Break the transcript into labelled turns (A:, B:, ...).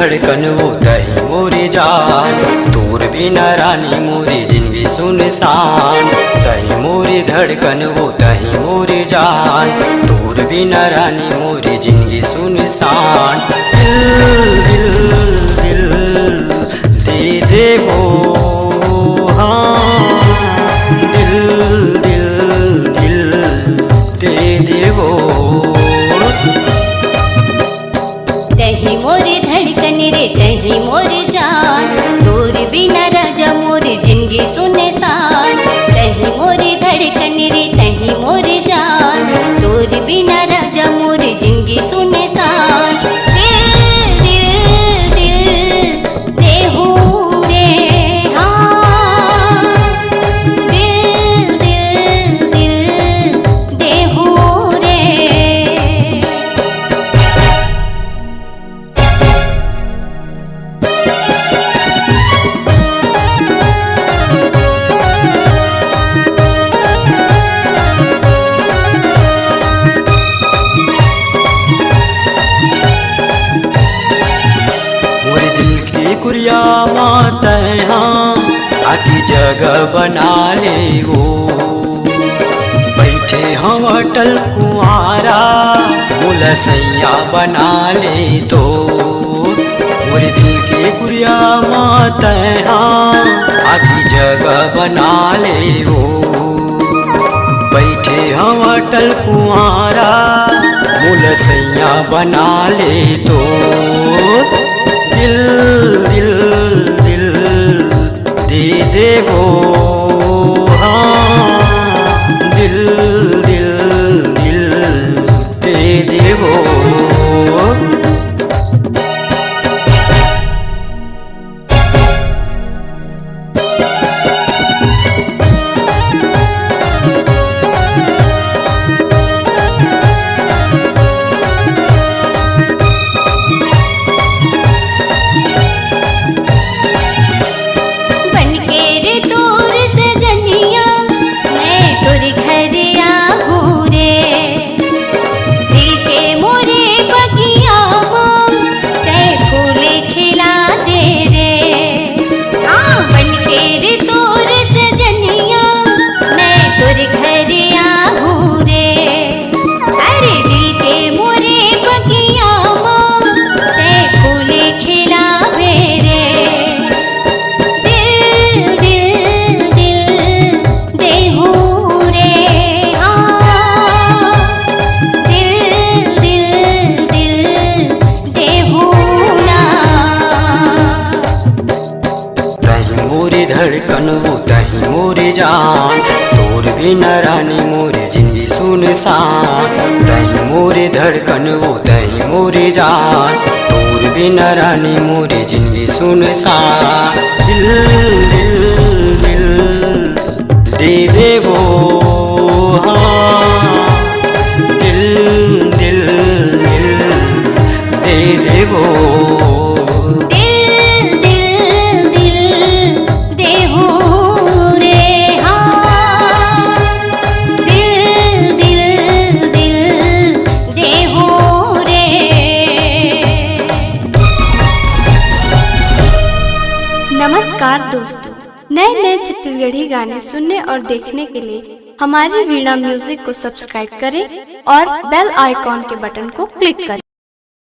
A: धड़कन वो तही मोरी जान, दूर बिना रानी मोरी जिंदगी सुनसान। तही मोरी धड़कन वो तही मोरी जान, दूर बिना रानी मोरी जिंदगी सुनसान। दिल दिल दिल दे दे वो, हाँ दिल दिल दिल दे दे वो।
B: तही मोरी धड़कन रे तही मोरी जान, दूर बिना राजा मोरी जिंदगी सुनसान। तही मोरी धड़कन रे तही मोरी जान, दूर बिना राजा मोरी जिंदगी सुनसान। दिल दिल दिल देहू रे, हाँ दिल दिल दिल देहू रे।
A: कुरिया माता हाँ आकी जगह बना ले वो, बैठे हम अटल कुआरा मुलसैया बना ले तो। मोरे दिल के कुरिया माता हाँ आकी जगह बना ले वो, बैठे हम अटल कुआरा मुलसैया बना ले तो। दिल दिल दिल दे दे वो, हाँ दिल दिल दिल दे दे वो। धड़कन वो तही मोरी जान, दूर बिना रानी मोरी जिंदगी सुनसान। तही मोरी धड़कन वो तही मोरी जान, दूर बिना रानी मोरी जिंदगी सुनसान। दिल दिल दिल दे दे वो, हाँ दिल दिल दिल दे दे वो।
C: नमस्कार दोस्तों, नए नए छत्तीसगढ़ी गाने सुनने और देखने के लिए हमारी वीणा म्यूजिक को सब्सक्राइब करें और बेल आइकॉन के बटन को क्लिक करें।